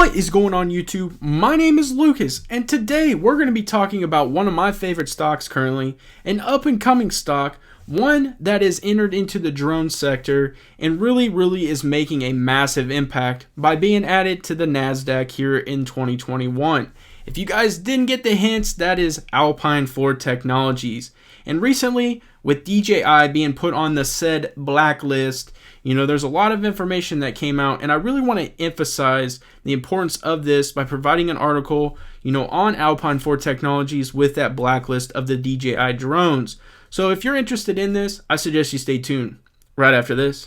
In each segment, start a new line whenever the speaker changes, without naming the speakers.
What is going on YouTube? My name is Lucas, and today we're going to be talking about one of my favorite stocks currently, an up-and-coming stock, one that is entered into the drone sector and really is making a massive impact by being added to the Nasdaq here in 2021. If you guys didn't get the hints, that is Alpine Technologies. And recently, with DJI being put on the said blacklist, there's a lot of information that came out, and I really want to emphasize the importance of this by providing an article, on Alpine Technologies with that blacklist of the DJI drones. So if you're interested in this, I suggest you stay tuned right after this.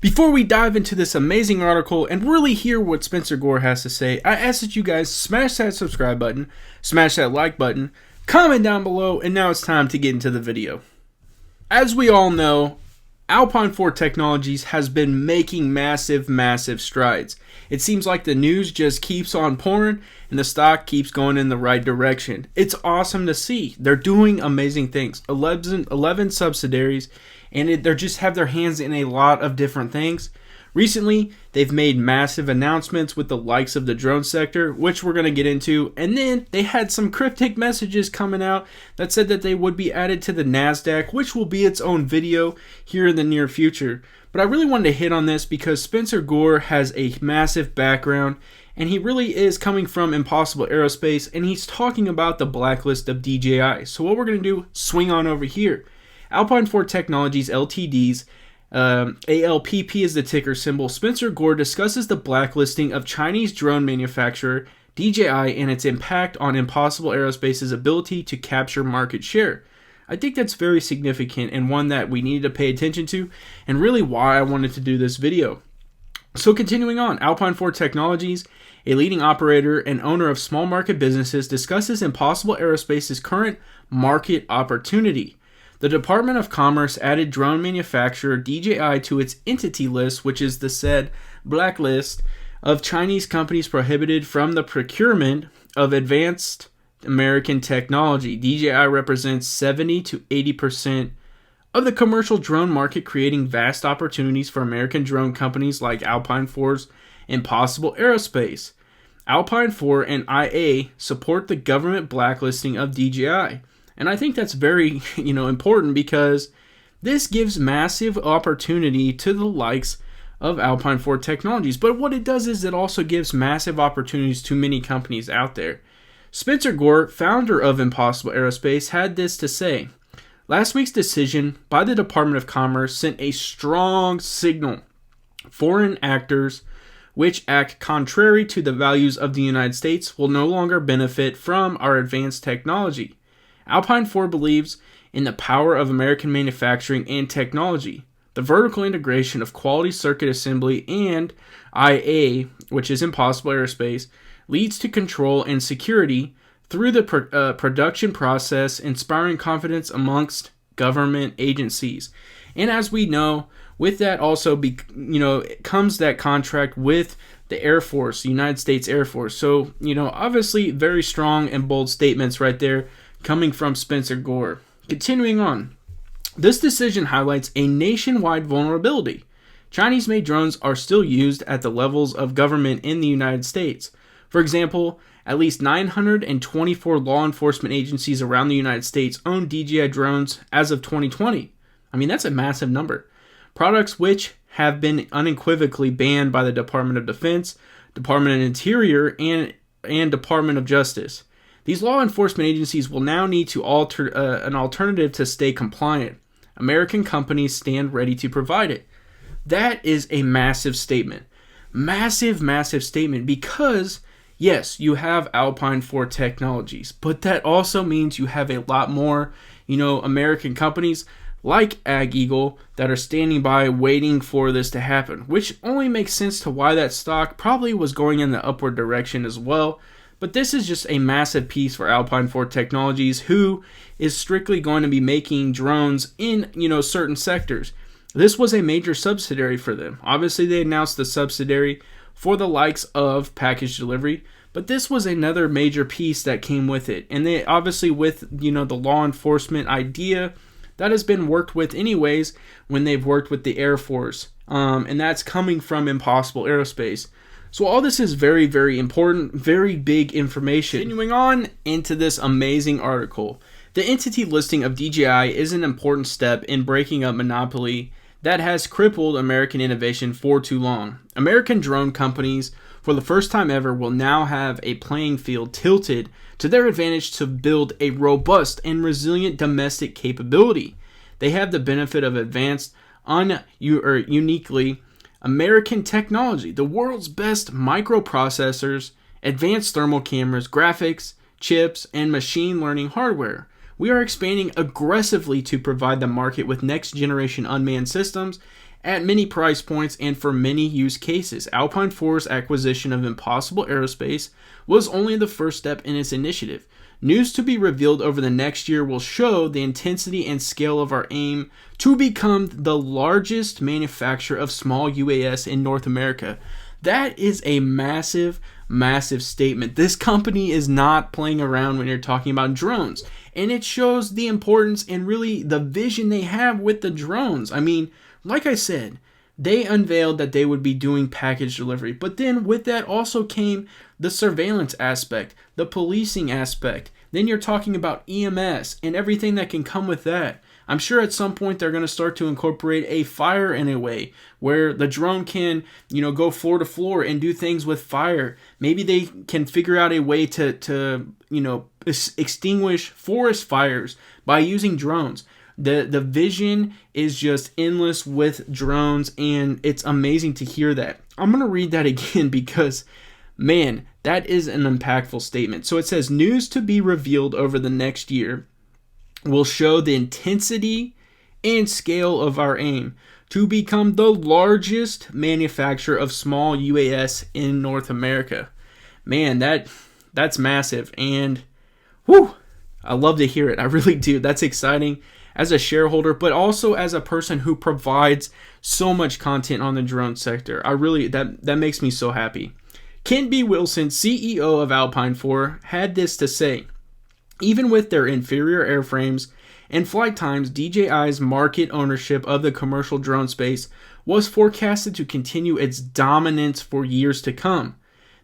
Before we dive into this amazing article and really hear what Spencer Gore has to say, I ask that you guys smash that subscribe button, smash that like button, comment down below, and now it's time to get into the video. As we all know, Alpine Technologies has been making massive strides. It seems like the news just keeps on pouring and the stock keeps going in the right direction. It's awesome to see. They're doing amazing things. 11 subsidiaries, and they just have their hands in a lot of different things. Recently, they've made massive announcements with the likes of the drone sector, which we're going to get into. And then they had some cryptic messages coming out that said that they would be added to the Nasdaq, which will be its own video here in the near future. But I really wanted to hit on this because Spencer Gore has a massive background, and he really is coming from Impossible Aerospace, and he's talking about the blacklist of DJI. So what we're going to do, swing on over here. Alpine Technologies Ltd's ALPP is the ticker symbol. Spencer Gore discusses the blacklisting of Chinese drone manufacturer DJI and its impact on Impossible Aerospace's ability to capture market share. I think that's very significant and one that we need to pay attention to, and really why I wanted to do this video. So continuing on, Alpine Technologies, a leading operator and owner of small market businesses, discusses Impossible Aerospace's current market opportunity. The Department of Commerce added drone manufacturer DJI to its entity list, which is the said blacklist of Chinese companies prohibited from the procurement of advanced American technology. DJI represents 70 to 80% of the commercial drone market, creating vast opportunities for American drone companies like Alpine Impossible Aerospace. Alpine and IA support the government blacklisting of DJI. And I think that's very, important because this gives massive opportunity to the likes of Alpine Technologies. But what it does is it also gives massive opportunities to many companies out there. Spencer Gore, founder of Impossible Aerospace, had this to say: "Last week's decision by the Department of Commerce sent a strong signal. Foreign actors which act contrary to the values of the United States will no longer benefit from our advanced technology. Alpine believes in the power of American manufacturing and technology. The vertical integration of quality circuit assembly and IA, which is Impossible Aerospace, leads to control and security through the production process, inspiring confidence amongst government agencies." And as we know, with that also comes that contract with the Air Force, the United States Air Force. So, obviously very strong and bold statements right there coming from Spencer Gore. Continuing on, this decision highlights a nationwide vulnerability. Chinese-made drones are still used at the levels of government in the United States. For example, at least 924 law enforcement agencies around the United States own DJI drones as of 2020. I mean, that's a massive number. Products which have been unequivocally banned by the Department of Defense, Department of Interior, and Department of Justice. These law enforcement agencies will now need to alter an alternative to stay compliant. American companies stand ready to provide it. That is a massive statement. Massive statement, because yes, you have Alpine Technologies, but that also means you have a lot more, American companies like Ag Eagle that are standing by waiting for this to happen, which only makes sense to why that stock probably was going in the upward direction as well. But this is just a massive piece for Alpine Technologies, who is strictly going to be making drones in, certain sectors. This was a major subsidiary for them. Obviously, they announced the subsidiary for the likes of package delivery, but this was another major piece that came with it. And they obviously, with the law enforcement idea, that has been worked with anyways when they've worked with the Air Force, and that's coming from Impossible Aerospace. So all this is very, very important, very big information. Continuing on into this amazing article, the entity listing of DJI is an important step in breaking up monopoly that has crippled American innovation for too long. American drone companies, for the first time ever, will now have a playing field tilted to their advantage to build a robust and resilient domestic capability. They have the benefit of advanced, uniquely American technology, the world's best microprocessors, advanced thermal cameras, graphics, chips, and machine learning hardware. We are expanding aggressively to provide the market with next-generation unmanned systems at many price points and for many use cases. Alpine 4's acquisition of Impossible Aerospace was only the first step in its initiative. News to be revealed over the next year will show the intensity and scale of our aim to become the largest manufacturer of small UAS in North America. That is a massive, massive statement. This company is not playing around when you're talking about drones. And it shows the importance and really the vision they have with the drones. I mean, like I said, they unveiled that they would be doing package delivery. But then with that also came the surveillance aspect, the policing aspect. Then you're talking about EMS and everything that can come with that. I'm sure at some point they're going to start to incorporate a fire in a way where the drone can, go floor to floor and do things with fire. Maybe they can figure out a way to extinguish forest fires by using drones. The vision is just endless with drones, and it's amazing to hear that. I'm going to read that again because, man, that is an impactful statement. So it says, news to be revealed over the next year will show the intensity and scale of our aim to become the largest manufacturer of small UAS in North America. Man, that's massive, and I love to hear it. I really do. That's exciting as a shareholder, but also as a person who provides so much content on the drone sector. That makes me so happy. Kent B. Wilson, CEO of Alpine 4, had this to say. Even with their inferior airframes and flight times, DJI's market ownership of the commercial drone space was forecasted to continue its dominance for years to come.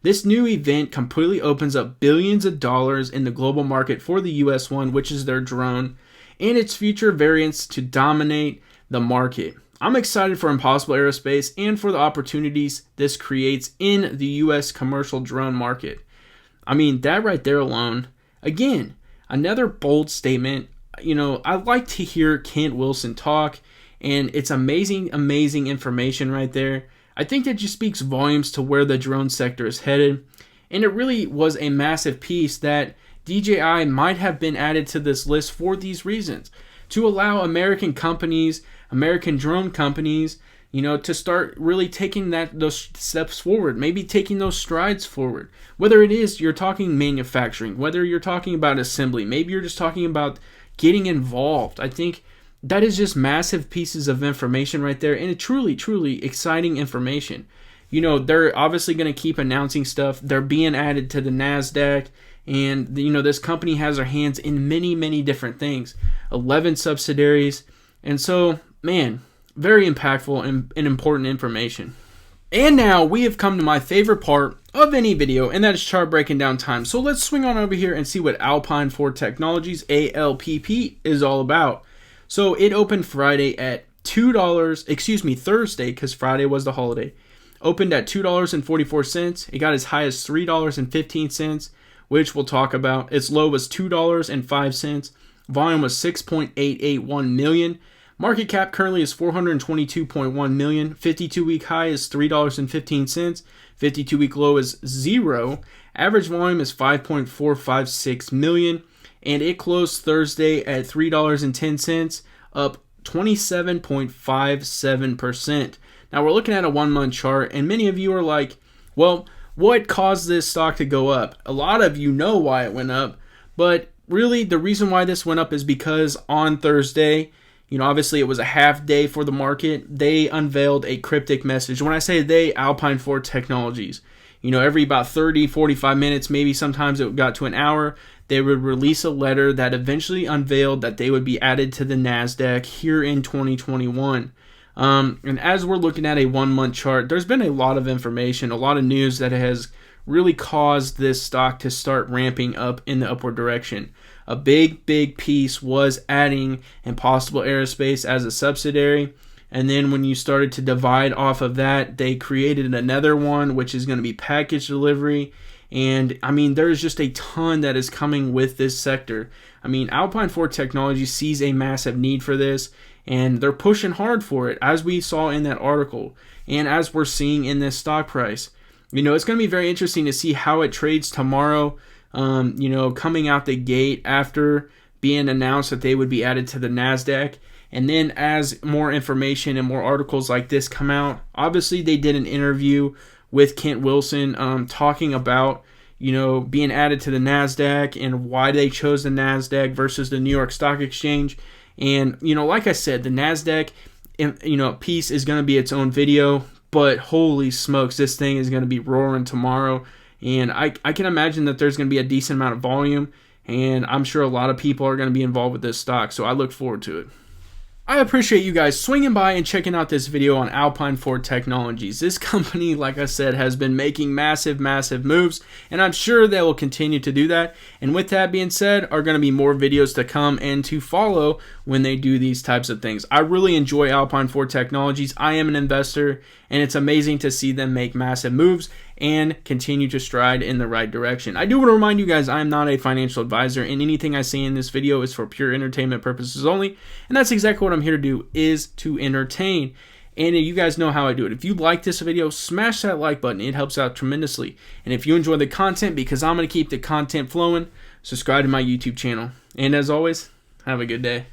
This new event completely opens up billions of dollars in the global market for the US One, which is their drone, and its future variants to dominate the market. I'm excited for Impossible Aerospace and for the opportunities this creates in the US commercial drone market. I mean, that right there alone, again, another bold statement. I like to hear Kent Wilson talk, and it's amazing information right there. I think that just speaks volumes to where the drone sector is headed, and it really was a massive piece that DJI might have been added to this list for these reasons, to allow American companies, American drone companies, to start really taking those steps forward, maybe taking those strides forward. Whether it is you're talking manufacturing, whether you're talking about assembly, maybe you're just talking about getting involved. I think that is just massive pieces of information right there, and it's truly, truly exciting information. They're obviously going to keep announcing stuff. They're being added to the Nasdaq, and this company has their hands in many, many different things. 11 subsidiaries, and so, man, very impactful and important information. And now we have come to my favorite part of any video, and that is chart breaking down time. So let's swing on over here and see what Alpine 4 Technologies, ALPP, is all about. So it opened Friday at Thursday, because Friday was the holiday. Opened at $2.44. It got as high as $3.15, which we'll talk about. Its low was $2.05. Volume was 6.881 million. Market cap currently is $422.1 million. 52-week high is $3.15. 52-week low is 0. Average volume is 5.456 million. And it closed Thursday at $3.10, up 27.57%. Now we're looking at a 1-month chart, and many of you are like, well, what caused this stock to go up? A lot of you know why it went up, but really the reason why this went up is because on Thursday, Obviously it was a half day for the market. They unveiled a cryptic message. When I say they, Alpine 4 Technologies. Every about 30, 45 minutes, maybe sometimes it got to an hour, they would release a letter that eventually unveiled that they would be added to the Nasdaq here in 2021. And as we're looking at a 1 month chart, there's been a lot of information, a lot of news that has really caused this stock to start ramping up in the upward direction. A big piece was adding Impossible Aerospace as a subsidiary. And then when you started to divide off of that, they created another one, which is going to be package delivery. And there's just a ton that is coming with this sector. Alpine 4 Technology sees a massive need for this, and they're pushing hard for it, as we saw in that article, and as we're seeing in this stock price. It's going to be very interesting to see how it trades tomorrow, coming out the gate after being announced that they would be added to the Nasdaq. And then as more information and more articles like this come out, obviously they did an interview with Kent Wilson talking about, being added to the Nasdaq and why they chose the Nasdaq versus the New York Stock Exchange. And, like I said, the Nasdaq, piece is going to be its own video, but holy smokes, this thing is going to be roaring tomorrow. And I can imagine that there's going to be a decent amount of volume, and I'm sure a lot of people are going to be involved with this stock, so I look forward to it. I appreciate you guys swinging by and checking out this video on Alpine 4 Technologies. This company, like I said, has been making massive moves, and I'm sure they will continue to do that. And with that being said, are going to be more videos to come and to follow when they do these types of things. I really enjoy Alpine 4 Technologies. I am an investor, and it's amazing to see them make massive moves and continue to stride in the right direction. I do want to remind you guys, I am not a financial advisor, and anything I say in this video is for pure entertainment purposes only, and that's exactly what I'm here to do, is to entertain. And you guys know how I do it. If you like this video, smash that like button. It helps out tremendously. And if you enjoy the content, because I'm going to keep the content flowing, subscribe to my YouTube channel. And as always, have a good day.